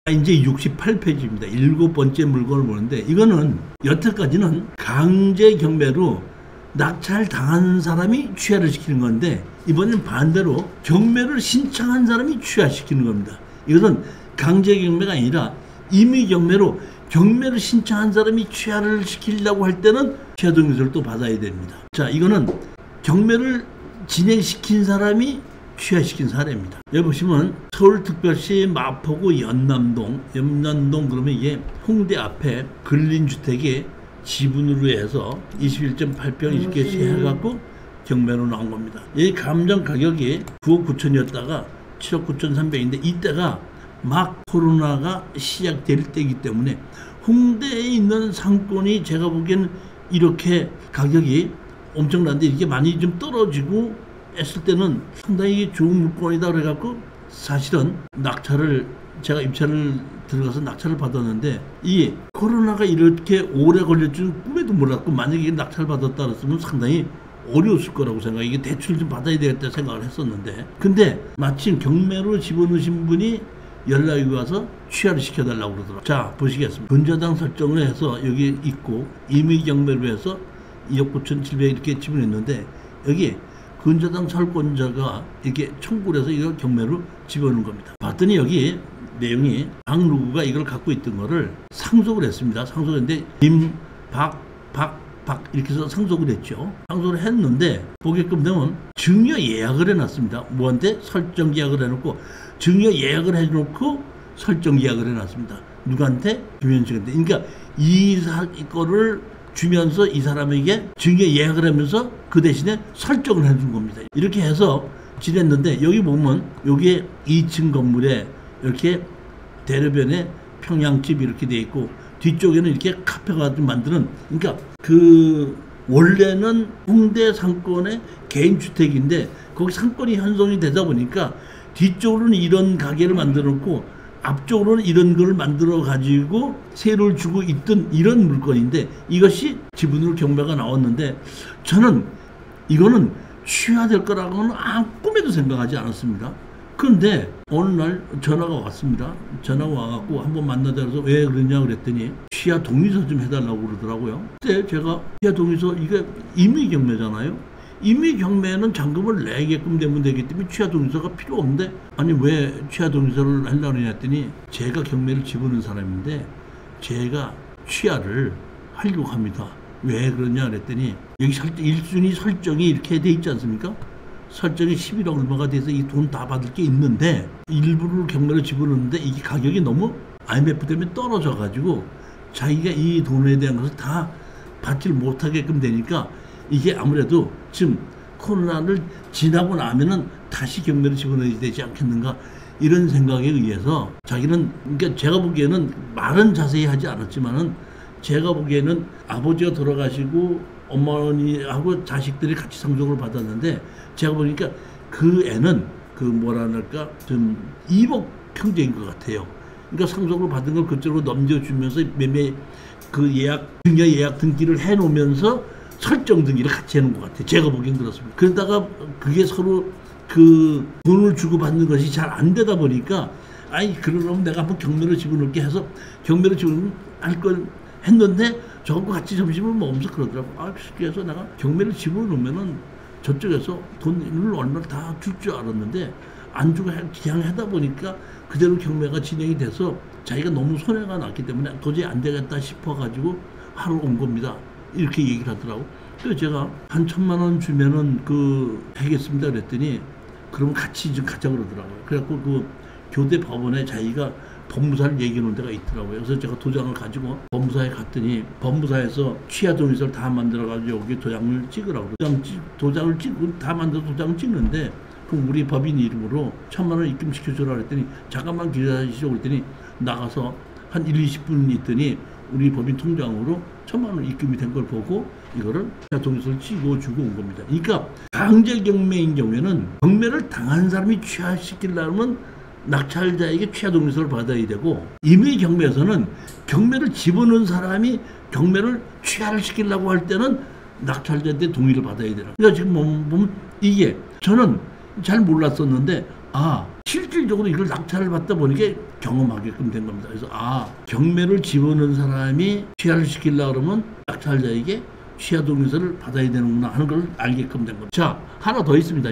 이제 68페이지입니다. 7번째 물건을 보는데 이거는 여태까지는 강제 경매로 낙찰당한 사람이 취하를 시키는 건데 이번엔 반대로 경매를 신청한 사람이 취하시키는 겁니다. 이것은 강제 경매가 아니라 임의 경매로 경매를 신청한 사람이 취하를 시키려고 할 때는 취하 동의서를 또 받아야 됩니다. 자, 이거는 경매를 진행시킨 사람이 취하시킨 사례입니다. 여기 보시면 서울특별시 마포구 연남동 그러면 이게 홍대 앞에 근린주택의 지분으로 해서 21.8평 이렇게 해갖고 경매로 나온 겁니다. 이 감정 가격이 9억 9천이었다가 7억 9천3백인데 이때가 막 코로나가 시작될 때이기 때문에 홍대에 있는 상권이 제가 보기에는 이렇게 가격이 엄청난데 이게 많이 좀 떨어지고 했을 때는 상당히 좋은 물건이다 그래갖고 사실은 낙찰을 제가 입찰을 들어가서 낙찰을 받았는데 이 코로나가 이렇게 오래 걸릴 줄은 꿈에도 몰랐고 만약에 이게 낙찰을 받았다 그랬으면 상당히 어려웠을 거라고 생각해. 이게 대출을 좀 받아야 되겠다 생각을 했었는데 근데 마침 경매로 집어넣으신 분이 연락이 와서 취하를 시켜달라고 그러더라고요. 자, 보시겠습니다. 근저당 설정을 해서 여기 있고 임의 경매로 해서 2억 9천7백 이렇게 집어넣는데 여기 근저당 설권자가 이렇게 청구를 해서 이걸 경매로 집어넣은 겁니다. 봤더니 여기 내용이 박 누구가 이걸 갖고 있던 거를 상속을 했습니다. 상속을 했는데 박 이렇게 해서 상속을 했죠. 상속을 했는데 보게끔 되면 증여 예약을 해놨습니다. 뭐한테? 설정 계약을 해놓고 증여 예약을 해놓고 설정 계약을 해놨습니다. 누구한테? 김현식한테. 그러니까 이거를 주면서 이 사람에게 증여 예약을 하면서 그 대신에 설정을 해준 겁니다. 이렇게 해서 지냈는데 여기 보면 여기에 2층 건물에 이렇게 대로변에 평양집 이렇게 돼 있고 뒤쪽에는 이렇게 카페가 좀 만드는 그러니까 그 원래는 홍대 상권의 개인주택인데 거기 상권이 형성이 되다 보니까 뒤쪽으로는 이런 가게를 만들어 놓고 앞쪽으로는 이런 걸 만들어 가지고 세를 주고 있던 이런 물건인데 이것이 지분으로 경매가 나왔는데 저는 이거는 취하될 거라고는 꿈에도 생각하지 않았습니다. 그런데 어느 날 전화가 왔습니다. 전화가 와갖고 한번 만나자 그래서 왜 그러냐 그랬더니 취하 동의서 좀 해달라고 그러더라고요. 그때 제가 취하 동의서 이게 임의 경매잖아요. 임의 경매는 잔금을 내게끔 되면 되기 때문에 취하 동의서가 필요 없는데 아니 왜 취하 동의서를 하려고 했더니 제가 경매를 집어넣은 사람인데 제가 취하를 하려고 합니다. 왜 그러냐 그랬더니 여기 1순위 설정이 이렇게 돼 있지 않습니까? 설정이 11억 얼마가 돼서 이 돈 다 받을 게 있는데 일부를 경매를 집어넣는데 이게 가격이 너무 IMF 때문에 떨어져 가지고 자기가 이 돈에 대한 것을 다 받질 못하게끔 되니까 이게 아무래도 지금 코로나를 지나고 나면은 다시 경매를 집어넣어야 되지 않겠는가 이런 생각에 의해서 자기는 그러니까 제가 보기에는 말은 자세히 하지 않았지만은 제가 보기에는 아버지가 돌아가시고 어머니하고 자식들이 같이 상속을 받았는데 제가 보니까 그 애는 그 뭐랄까 좀 이복 형제인 것 같아요. 그러니까 상속을 받은 걸 그쪽으로 넘겨주면서 매매 그 증여 예약 등기를 해놓으면서 설정 등기를 같이 해놓은 것 같아요. 제가 보기엔 그렇습니다. 그러다가 그게 서로 그 돈을 주고 받는 것이 잘 안 되다 보니까 아니 그러면 내가 한번 경매를 집어넣게 해서 경매를 집어넣을 걸 했는데 저하고 같이 점심을 먹으면서 그러더라고. 그래서 내가 경매를 집어넣으면은 저쪽에서 돈을 얼마를 다 줄 줄 알았는데 안 주고 그냥 하다 보니까 그대로 경매가 진행이 돼서 자기가 너무 손해가 났기 때문에 도저히 안 되겠다 싶어가지고 하러 온 겁니다. 이렇게 얘기를 하더라고. 그래서 제가 한 1,000만 원 주면은 하겠습니다 그랬더니 그러면 같이 좀 가자 그러더라고요. 그래갖고 그 교대 법원에 자기가 법무사를 얘기해 놓은 데가 있더라고요. 그래서 제가 도장을 가지고 법무사에 갔더니 법무사에서 취하 동의서를 다 만들어가지고 여기 도장을 찍으라고. 도장을 찍고 다 만들어서 도장을 찍는데 그럼 우리 법인 이름으로 1,000만 원 입금시켜주라 그랬더니 잠깐만 기다리시죠 그랬더니 나가서 한 1-20분 있더니 우리 법인 통장으로 1,000만 원 입금이 된 걸 보고 이거를 동의서를 찍어주고 온 겁니다. 그러니까 강제 경매인 경우에는 경매를 당한 사람이 취하시키려면 낙찰자에게 취하 동의서를 받아야 되고 임의 경매에서는 경매를 집어넣은 사람이 경매를 취하를 시키려고 할 때는 낙찰자한테 동의를 받아야 되라. 그러니까 지금 보면 이게 저는 잘 몰랐었는데 실질적으로 이걸 낙찰을 받다 보니까 경험하게끔 된 겁니다. 그래서 경매를 집어넣은 사람이 취하를 시키려고 그러면 낙찰자에게 취하 동의서를 받아야 되는구나 하는 걸 알게끔 된 겁니다. 자, 하나 더 있습니다.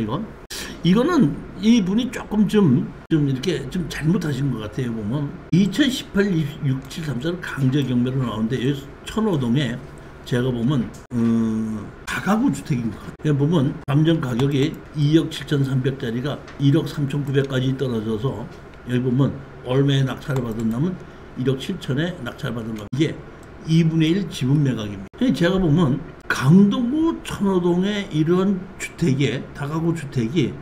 이거는 이분이 조금 좀 이렇게 좀 잘못하신 것 같아요. 보면 2018 6734는 강제 경매로 나오는데 여기 천호동에 제가 보면 다가구 주택인 것 같아요. 보면 감정 가격이 2억 7,300짜리가 1억 3,900까지 떨어져서 여기 보면 얼마에 낙찰을 받았냐면 1억 7천에 낙찰을 받은 겁니다. 이게 2분의 1 지분 매각입니다. 제가 보면 강동구 천호동의 이런 주택에 다가구 주택이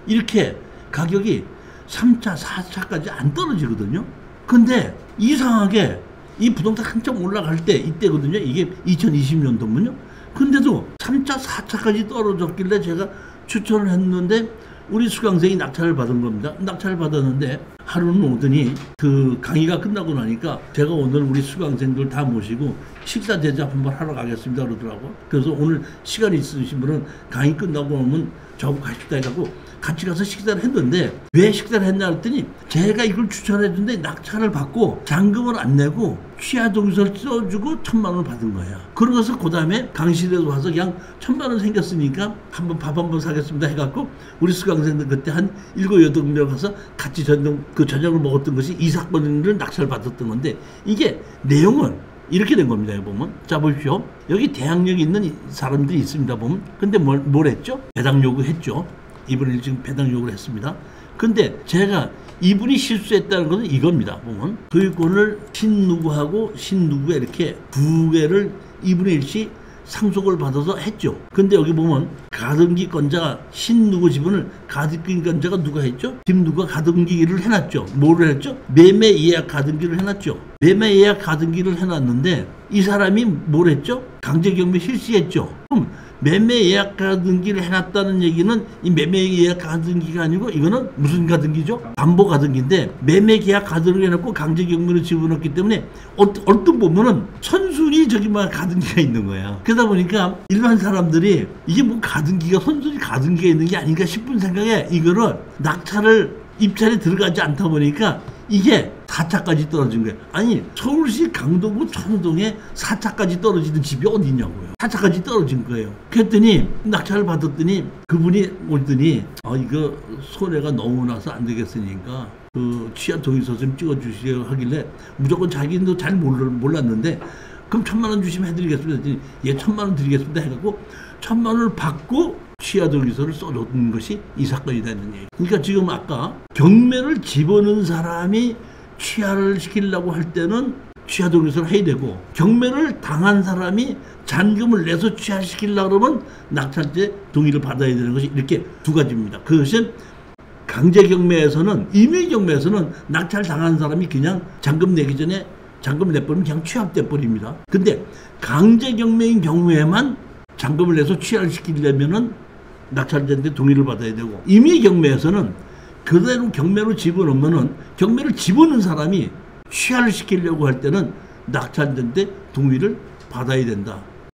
이렇게 가격이 3차, 4차까지 안 떨어지거든요. 근데 이상하게 이 부동산 한참 올라갈 때 이때거든요. 이게 2020년도면요. 근데도 3차, 4차까지 떨어졌길래 제가 추천을 했는데 우리 수강생이 낙찰을 받은 겁니다. 낙찰을 받았는데 하루는 오더니 그 강의가 끝나고 나니까 제가 오늘 우리 수강생들 다 모시고 식사 대접 한번 하러 가겠습니다 그러더라고. 그래서 오늘 시간이 있으신 분은 강의 끝나고 오면 저하고 가십시다 해갖고 같이 가서 식사를 했는데 왜 식사를 했냐 했더니 제가 이걸 추천해줬는데 낙찰을 받고 잔금을 안 내고 취하 동의서를 써주고 1,000만 원을 받은 거야. 그러고서 그 다음에 강의실에 와서 그냥 1,000만 원 생겼으니까 한번 밥 한번 사겠습니다 해갖고 우리 수강생들 그때 한 7, 8명 가서 같이 저녁을 먹었던 것이 이 사건을 낙찰을 받았던 건데 이게 내용은 이렇게 된 겁니다. 여기 보면 자 보십시오. 여기 대항력이 있는 사람들이 있습니다. 보면 근데 뭘 했죠? 배당 요구했죠. 이분이 지금 배당 요구를 했습니다. 근데 제가 이분이 실수했다는 것은 이겁니다. 보면 소유권을 신누구하고 신누구가 이렇게 두 개를 2분의 1씩 상속을 받아서 했죠. 근데 여기 보면 가등기권자가 신누구 지분을 가등기권자가 누가 했죠? 김누구가 가등기를 해놨죠. 뭐를 했죠? 매매 예약 가등기를 해놨죠. 매매 예약 가등기를 해놨는데 이 사람이 뭘 했죠? 강제경매 실시했죠. 그럼 매매 예약 가등기를 해놨다는 얘기는 이 매매 예약 가등기가 아니고 이거는 무슨 가등기죠? 담보 가등기인데 매매 계약 가등기를 해놓고 강제 경매를 집어넣기 때문에 얼핏 보면은 선순위 가등기가 있는 거야. 그러다 보니까 일반 사람들이 이게 뭐 가등기가 선순위 가등기가 있는 게 아닌가 싶은 생각에 이거를 낙찰을 입찰에 들어가지 않다 보니까 이게 4차까지 떨어진 거예요. 아니 서울시 강동구 천호동에 4차까지 떨어지는 집이 어디 있냐고요. 4차까지 떨어진 거예요. 그랬더니 낙찰을 받았더니 그분이 오더니 이거 손해가 너무 나서 안 되겠으니까 그 취하 동의서 좀 찍어주시려 하길래 무조건 자기도 잘 몰랐는데 그럼 1,000만 원 주시면 해드리겠습니다. 했더니 1,000만 원 드리겠습니다 해갖고 1,000만 원을 받고 취하 동의서를 써줬던 것이 이 사건이 됐는 얘기. 그러니까 지금 아까 경매를 집어넣은 사람이 취하를 시키려고 할 때는 취하 동의서를 해야 되고 경매를 당한 사람이 잔금을 내서 취하시키려고 그러면 낙찰제 동의를 받아야 되는 것이 이렇게 두 가지입니다. 그것은 강제경매에서는 임의경매에서는 낙찰 당한 사람이 그냥 잔금 내기 전에 잔금 내버리면 그냥 취합돼 버립니다. 근데 강제경매인 경우에만 잔금을 내서 취하를 시키려면은 낙찰자한테 동의를 받아야 되고 임의경매에서는 그대로 경매로 집어넣으면은 경매를 집어넣은 사람이 취하를 시키려고 할 때는 낙찰자한테 동의를 받아야 된다.